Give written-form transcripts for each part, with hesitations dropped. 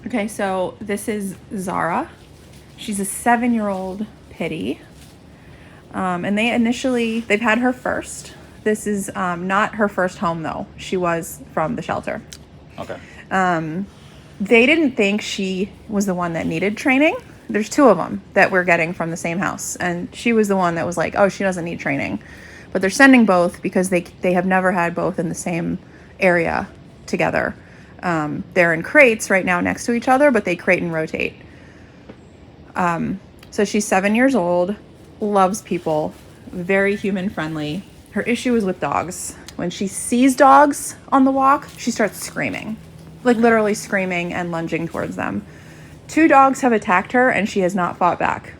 Okay, so this is Zara. She's a 7-year-old pitty. And they've had her first. This is not her first home, though. She was from the shelter. Okay. They didn't think she was the one that needed training. There's 2 of them that we're getting from the same house. And she was the one that was like, oh, she doesn't need training. But they're sending both because they have never had both in the same area together. They're in crates right now next to each other, but they crate and rotate. So she's 7 years old, loves people, very human friendly. Her issue is with dogs. When she sees dogs on the walk, she starts screaming, like literally screaming and lunging towards them. 2 dogs have attacked her and she has not fought back.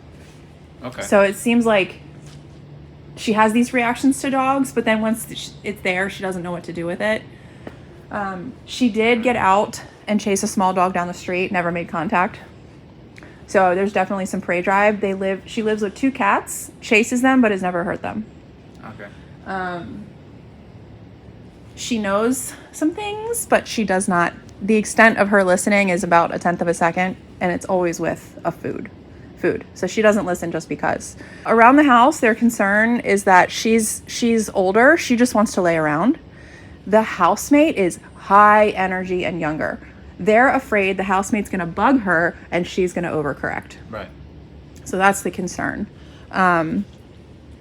Okay. So it seems like she has these reactions to dogs, but then once it's there, she doesn't know what to do with it. She did get out and chase a small dog down the street, never made contact. So there's definitely some prey drive. She lives with 2 cats, chases them, but has never hurt them. Okay. She knows some things, but she does not. The extent of her listening is about 1/10 of a second, and it's always with a food. So she doesn't listen just because. Around the house, their concern is that she's older. She just wants to lay around. The housemate is high energy and younger. They're afraid the housemate's going to bug her and she's going to overcorrect. Right. So that's the concern.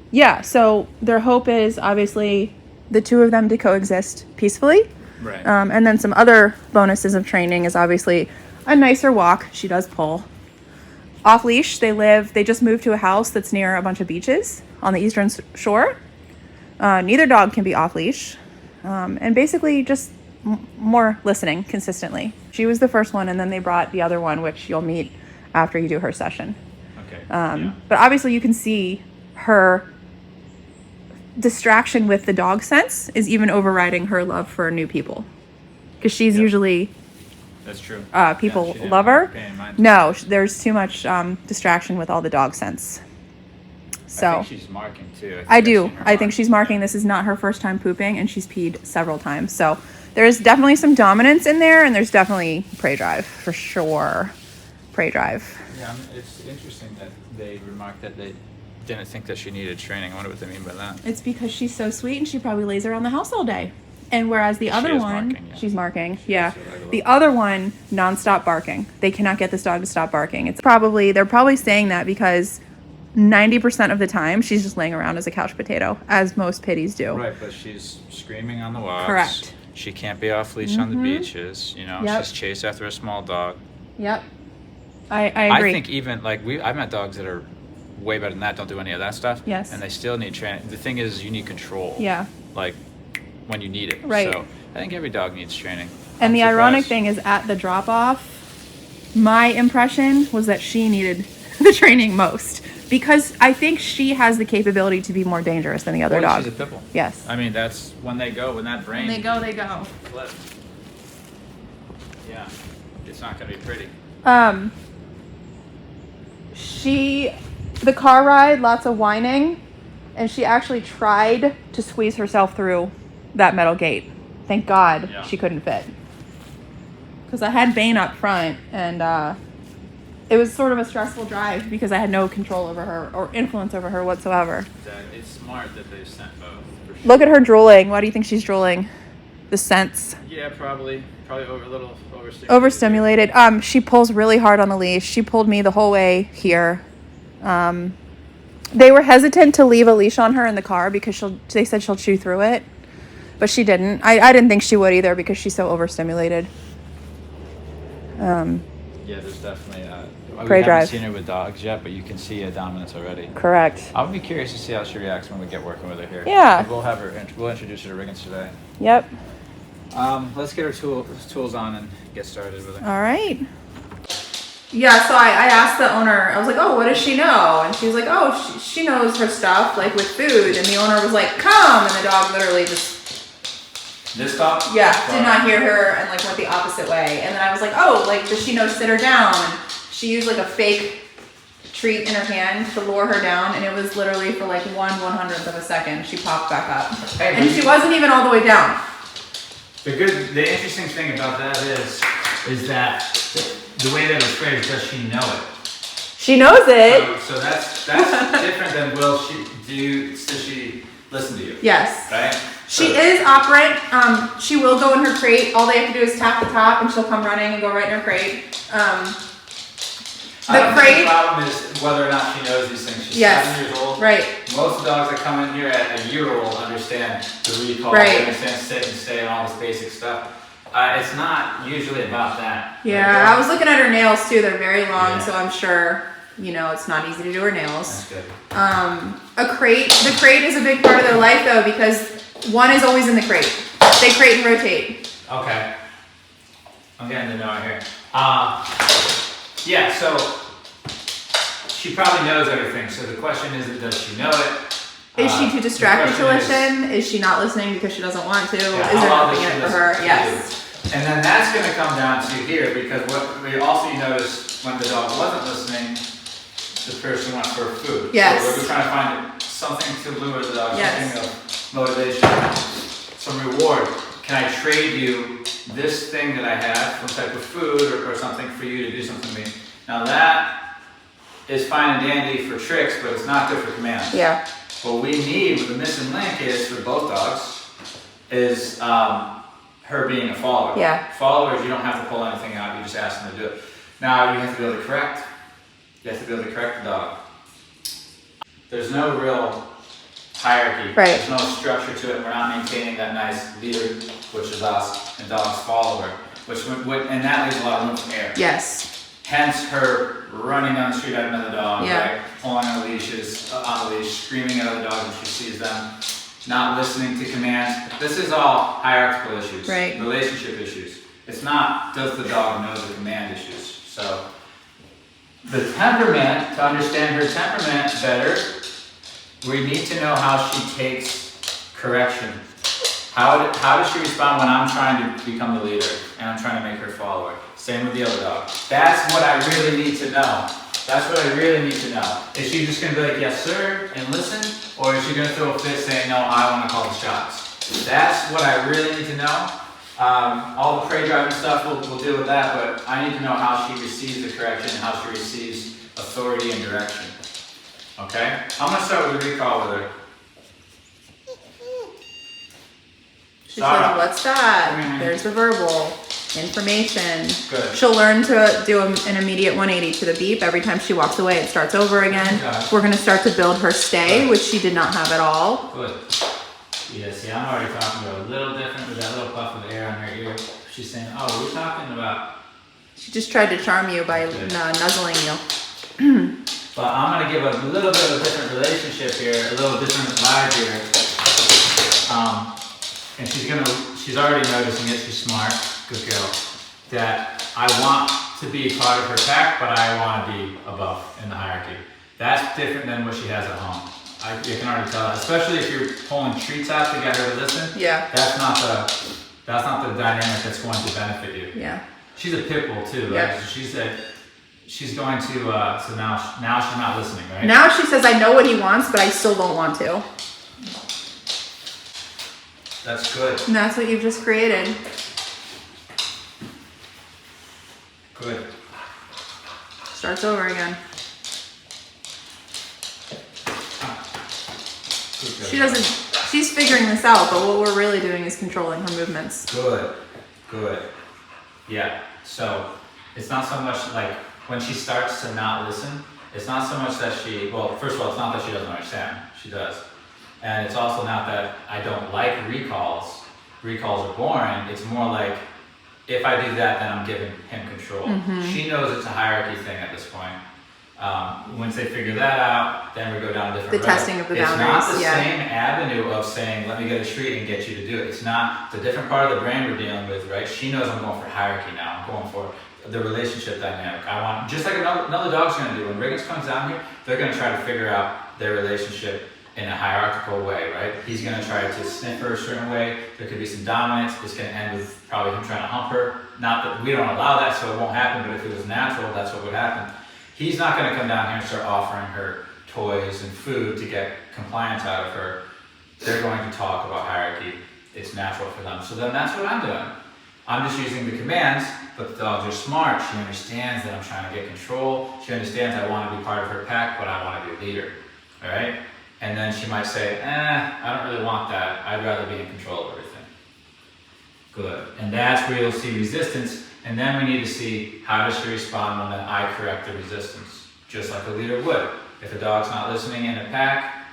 Yeah, so their hope is obviously the 2 of them to coexist peacefully. Right. And then some other bonuses of training is obviously a nicer walk. She does pull. Off leash, they just moved to a house that's near a bunch of beaches on the eastern shore. Neither dog can be off leash. And basically just more listening consistently. She was the first one, and then they brought the other one, which you'll meet after you do her session. Okay. But obviously you can see her distraction with the dog sense is even overriding her love for new people. Because she's usually... That's true. People she love her. Mind. No, there's too much distraction with all the dog sense. So I think she's marking too. I think she's marking. This is not her first time pooping, and she's peed several times. So there's definitely some dominance in there, and there's definitely prey drive for sure. Prey drive. Yeah, it's interesting that they remarked that they didn't think that she needed training. I wonder what they mean by that. It's because she's so sweet, and she probably lays around the house all day. And whereas the other one, she's marking. Yeah. The other one, nonstop barking. They cannot get this dog to stop barking. They're probably saying that because 90% of the time she's just laying around as a couch potato, as most pitties do. Right, but she's screaming on the walks. Correct. She can't be off leash on the beaches. She's chased after a small dog. Yep. I agree. I think even I've met dogs that are way better than that, don't do any of that stuff. Yes. And they still need training. The thing is, you need control. Yeah. Like when you need it. Right. So I think every dog needs training. And the ironic thing is, at the drop off, my impression was that she needed the training most. Because I think she has the capability to be more dangerous than the other dog. She's a pitbull. Yes. I mean, that's when that brain. When they go. Flip. Yeah. It's not going to be pretty. The car ride, lots of whining, and she actually tried to squeeze herself through that metal gate. Thank God she couldn't fit. Because I had Bane up front, and it was sort of a stressful drive because I had no control over her or influence over her whatsoever. It's smart that they've sent both. For sure. Look at her drooling. Why do you think she's drooling? The sense. Yeah, probably a little overstimulated. Overstimulated. She pulls really hard on the leash. She pulled me the whole way here. They were hesitant to leave a leash on her in the car because they said she'll chew through it, but she didn't. I didn't think she would either because she's so overstimulated. Yeah, there's definitely prey we drive. haven't seen her with dogs yet, but you can see a dominance already. Correct. I'll be curious to see how she reacts when we get working with her here. Yeah. We'll introduce her to Riggins today. Yep. Let's get her tools on and get started with her. All right. Yeah, so I asked the owner, I was like, oh, what does she know? And she was like, oh, she knows her stuff, like with food. And the owner was like, come. And the dog literally just... This dog? Yeah, did not hear her and like went the opposite way. And then I was like, oh, like, does she know sit her down? And she used like a fake treat in her hand to lure her down. And it was literally for like 1/100th of a second. She popped back up. And she wasn't even all the way down. The interesting thing about that is is that the way that it was phrased, does she know it? She knows it. So that's different than does she listen to you? Yes. Right? She is operant. She will go in her crate. All they have to do is tap the top and she'll come running and go right in her crate. I don't think the problem is whether or not she knows these things. She's 7 years old. Right. Most of the dogs that come in here at a year old understand the recall, right. They understand sit and stay and all this basic stuff. It's not usually about that. Yeah, I was looking at her nails too. They're very long, so I'm sure, it's not easy to do her nails. That's good. The crate is a big part of their life though, because one is always in the crate. They crate and rotate. Okay. I'm getting to know her here. Yeah, so she probably knows everything. So the question isn't does she know it? Is she too distracted to listen? Is she not listening because she doesn't want to? Is there nothing in it for her? Yes. And then that's going to come down to here, because what we also noticed when the dog wasn't listening, the person went for food. Yes. So we're trying to find something to lure the dog, something of motivation, some reward. Can I trade you this thing that I have, some type of food or something for you to do something to me? Now that is fine and dandy for tricks, but it's not good for commands. Yeah. What we need, what the missing link is for both dogs, is her being a follower. Yeah. Followers, you don't have to pull anything out, you just ask them to do it. Now you have to be able to correct. You have to be able to correct the dog. There's no real hierarchy. Right. There's no structure to it. We're not maintaining that nice leader, which is us, and dog's follower, and that leaves a lot of room for error. Yes. Hence her running down the street at another dog, Yeah. right? Pulling on the leash, screaming at other dogs when she sees them, not listening to commands. This is all hierarchical issues, right. Relationship issues. It's not does the dog know the command issues. So the temperament, to understand her temperament better, we need to know how she takes correction. How does she respond when I'm trying to become the leader and I'm trying to make her follower? Same with the other dog. That's what I really need to know. That's what I really need to know. Is she just going to be like, yes, sir, and listen? Or is she going to throw a fit saying, no, I want to call the shots? That's what I really need to know. All the prey driving stuff, we'll deal with that, but I need to know how she receives the correction and how she receives authority and direction. Okay? I'm going to start with a recall with her. She says, what's that? There's the verbal. Information. Good. She'll learn to do an immediate 180 to the beep. Every time she walks away, it starts over again. We're going to start to build her stay, which she did not have at all. Good. Yeah, see, I'm already talking about a little different with that little puff of air on her ear. She's saying, oh, we're talking about... She just tried to charm you by nuzzling you. But I'm going to give a little bit of a different relationship here, a little different vibe here. And she's already noticing it, she's smart, good girl, that I want to be a part of her pack, but I want to be above in the hierarchy. That's different than what she has at home. You can already tell, especially if you're pulling treats out to get her to listen. Yeah. That's not the dynamic that's going to benefit you. Yeah. She's a pit bull too. Yeah. Right? She's going to, so now she's not listening, right? Now she says, I know what he wants, but I still don't want to. That's good. And that's what you've just created. Good. Starts over again. She's figuring this out, but what we're really doing is controlling her movements. Good. Yeah, so it's not so much like when she starts to not listen, it's not so much that first of all, it's not that she doesn't understand, she does. And it's also not that I don't like recalls. Recalls are boring. It's more like, if I do that, then I'm giving him control. Mm-hmm. She knows it's a hierarchy thing at this point. Once they figure that out, then we go down a different road. Testing of the boundaries. It's not the same avenue of saying, let me get a treat and get you to do it. It's not the different part of the brain we're dealing with, right? She knows I'm going for hierarchy now. I'm going for the relationship dynamic. I want, just like another dog's going to do. When Riggins comes down here, they're going to try to figure out their relationship in a hierarchical way, right? He's going to try to sniff her a certain way. There could be some dominance. It's going to end with probably him trying to hump her. Not that we don't allow that, so it won't happen, but if it was natural, that's what would happen. He's not going to come down here and start offering her toys and food to get compliance out of her. They're going to talk about hierarchy. It's natural for them. So then that's what I'm doing. I'm just using the commands, but the dogs are smart. She understands that I'm trying to get control. She understands I want to be part of her pack, but I want to be a leader. All right? And then she might say, I don't really want that. I'd rather be in control of everything. Good. And that's where you'll see resistance. And then we need to see how does she respond when then I correct the resistance, just like a leader would. If a dog's not listening in a pack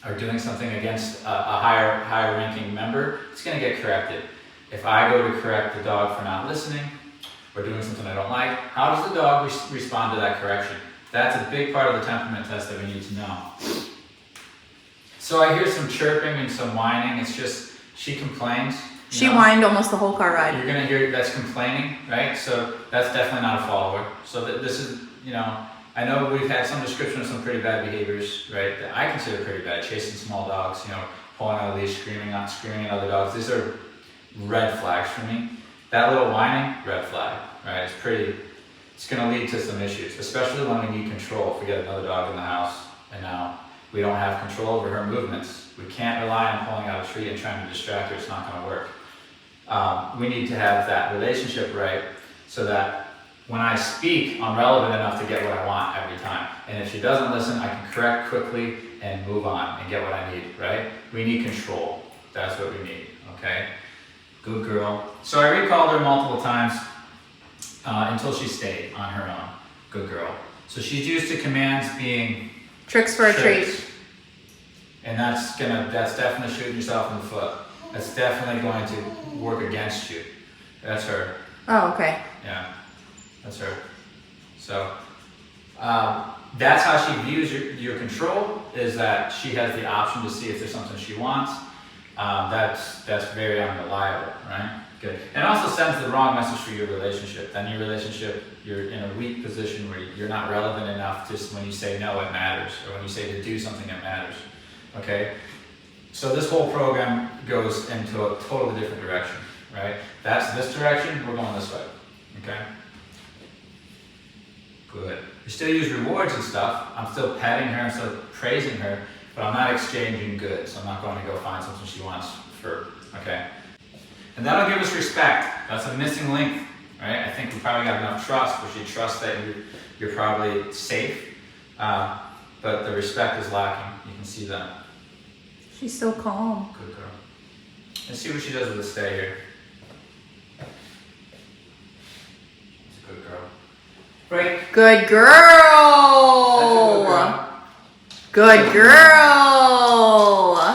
or doing something against a higher ranking member, it's going to get corrected. If I go to correct the dog for not listening or doing something I don't like, how does the dog respond to that correction? That's a big part of the temperament test that we need to know. So I hear some chirping and some whining. It's just, she complains. She whined almost the whole car ride. You're going to hear that's complaining, right? So that's definitely not a follower. So this is, I know we've had some description of some pretty bad behaviors, right? That I consider pretty bad. Chasing small dogs, pulling out a leash, screaming at other dogs. These are red flags for me. That little whining, red flag, right? It's going to lead to some issues, especially when we need control. If we get another dog in the house and now we don't have control over her movements. We can't rely on pulling out a treat and trying to distract her. It's not going to work. We need to have that relationship right so that when I speak, I'm relevant enough to get what I want every time. And if she doesn't listen, I can correct quickly and move on and get what I need, right? We need control. That's what we need, okay? Good girl. So I recalled her multiple times until she stayed on her own. Good girl. So she's used to commands being tricks for a treat. And that's definitely shooting yourself in the foot. That's definitely going to work against you. That's her. Oh, okay. Yeah, that's her. So that's how she views your control, is that she has the option to see if there's something she wants. That's very unreliable, right? Good. And it also sends the wrong message for your relationship. Then your relationship, you're in a weak position where you're not relevant enough. Just when you say no, it matters, or when you say to do something, it matters. Okay? So this whole program goes into a totally different direction, right? That's this direction, we're going this way, okay? Good. We still use rewards and stuff. I'm still petting her, I'm still praising her, but I'm not exchanging goods. I'm not going to go find something she wants for, okay? And that'll give us respect. That's a missing link, right? I think we probably got enough trust where she trusts that you're probably safe, but the respect is lacking. You can see that. She's so calm. Good girl. Let's see what she does with the stay here. It's a good girl. Break. Good girl. Good girl.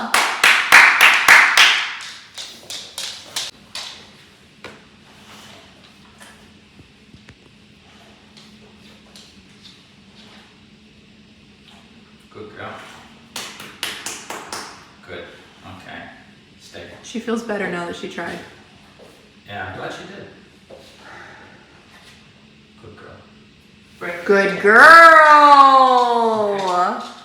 Good girl. Good. Okay. Stay. She feels better now that she tried. Yeah, I'm glad she did. Good girl. Break. Good girl.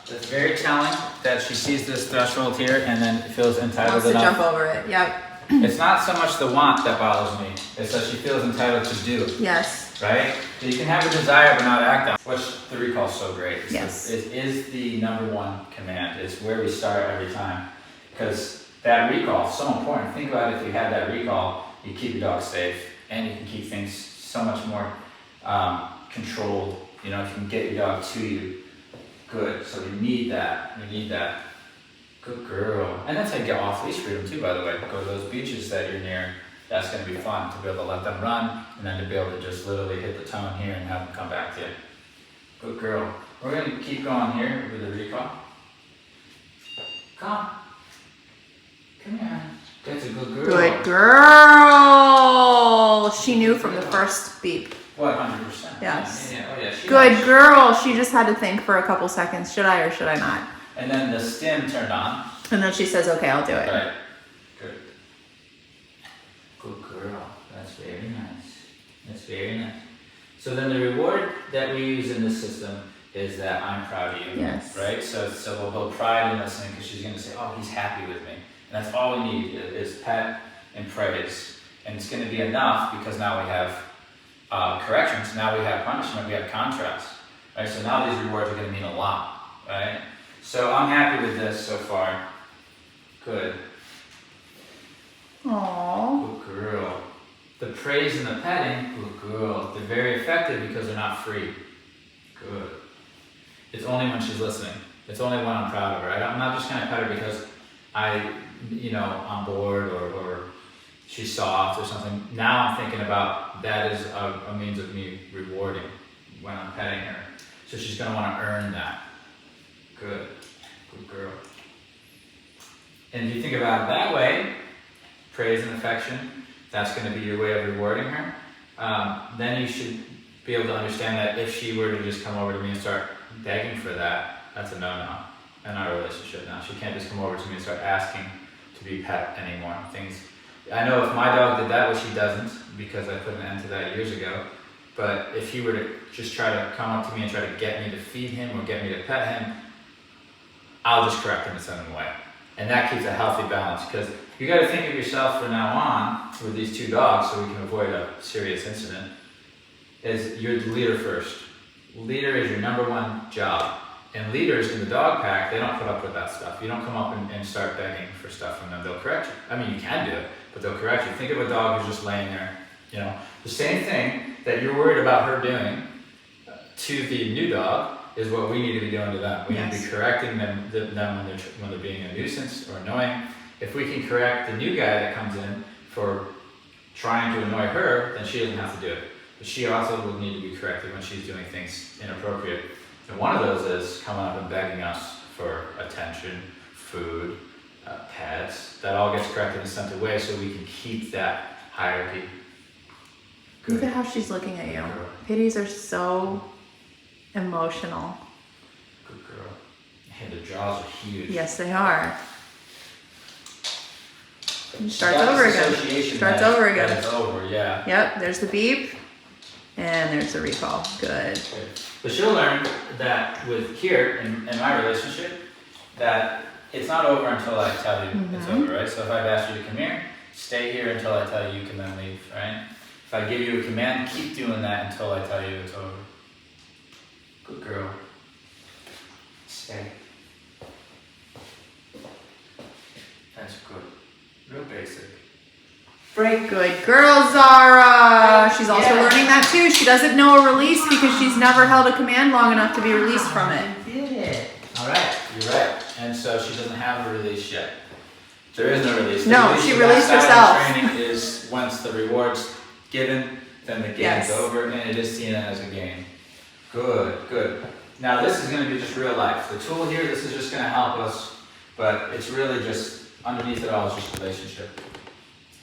It's very telling that she sees this threshold here and then feels entitled Wants to enough. jump over it. Yep. It's not so much the want that bothers me. It's that she feels entitled to do. Yes. Right? So you can have a desire but not act on it. Which the recall is so great. Yes. It is the number one command. It's where we start every time. Because that recall is so important. Think about it, if you had that recall, you keep your dog safe and you can keep things so much more controlled. If you can get your dog to you. Good. So we need that. We need that. Good girl. And that's how you get off leash freedom too, by the way. Go to those beaches that you're near. That's going to be fun to be able to let them run and then to be able to just literally hit the tone here and have them come back to you. Good girl. We're going to keep going here with the recall. Come. Come here. That's a good girl. Good girl. She knew from the first beep. What, 100%? Yes. Yeah. Oh, yeah. Good girl. She just had to think for a couple seconds. Should I or should I not? And then the stim turned on. And then she says, okay, I'll do it. Right. Good. Good girl. That's very nice. That's very nice. So then the reward that we use in this system is that I'm proud of you. Yes. Right? So we'll build pride in listening because she's going to say, oh, he's happy with me. And that's all we need is pet and praise. And it's going to be enough because now we have corrections, now we have punishment, we have contrast. Right? So now these rewards are going to mean a lot. Right? So I'm happy with this so far. Good. Aww. Good girl. the praise and the petting, good girl, they're very effective because they're not free. Good. It's only when she's listening. It's only when I'm proud of her. I'm not just gonna pet her because I'm bored or she's soft or something. Now I'm thinking about that is a means of me rewarding when I'm petting her. So she's gonna wanna earn that. Good. Good girl. And if you think about it that way, praise and affection, that's going to be your way of rewarding her. Then you should be able to understand that if she were to just come over to me and start begging for that, that's a no-no in our relationship now. She can't just come over to me and start asking to be pet anymore. I know if my dog did that, which he doesn't, because I put an end to that years ago, but if he were to just try to come up to me and try to get me to feed him or get me to pet him, I'll just correct him and send him away. And that keeps a healthy balance, because you got to think of yourself from now on with these two dogs, so we can avoid a serious incident, is you're the leader first. Leader is your number one job. And leaders in the dog pack, they don't put up with that stuff. You don't come up and start begging for stuff from them. They'll correct you. I mean, you can do it, but they'll correct you. Think of a dog who's just laying there. The same thing that you're worried about her doing to the new dog is what we need to be doing to them. We need to be correcting them when they're being a nuisance or annoying. If we can correct the new guy that comes in for trying to annoy her, then she doesn't have to do it. But she also will need to be corrected when she's doing things inappropriate. And one of those is coming up and begging us for attention, food, pets. That all gets corrected and sent away so we can keep that hierarchy. Good. Look at how she's looking at you. Pitties are so emotional. Good girl. And the jaws are huge. Yes, they are. Starts over again. Starts over again. It's over, yeah. Yep, there's the beep. And there's the recall. Good. But she'll learn that with here, in my relationship, that it's not over until I tell you it's over, right? So if I've asked you to come here, stay here until I tell you can then leave, right? If I give you a command, keep doing that until I tell you it's over. Good girl. Stay. That's good. Real basic. Break. Good girl, Zara. She's also learning that too. She doesn't know a release because she's never held a command long enough to be released from it. I did it. All right, you're right. And so she doesn't have a release yet. There is no release. No, she released herself. Training is once the reward's given, then the game's over, and it is seen as a game. Good, good. Now this is going to be just real life. The tool here, this is just going to help us, but it's really just, underneath it all is just relationship.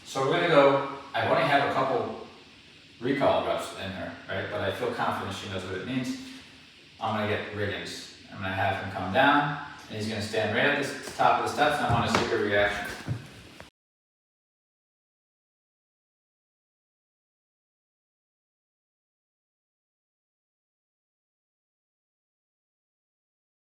So we're going to go, I only have a couple recall reps in her, right? But I feel confident she knows what it means. I'm going to get Riggins. I'm going to have him come down, and he's going to stand right at the top of the steps, and I want to see her reaction.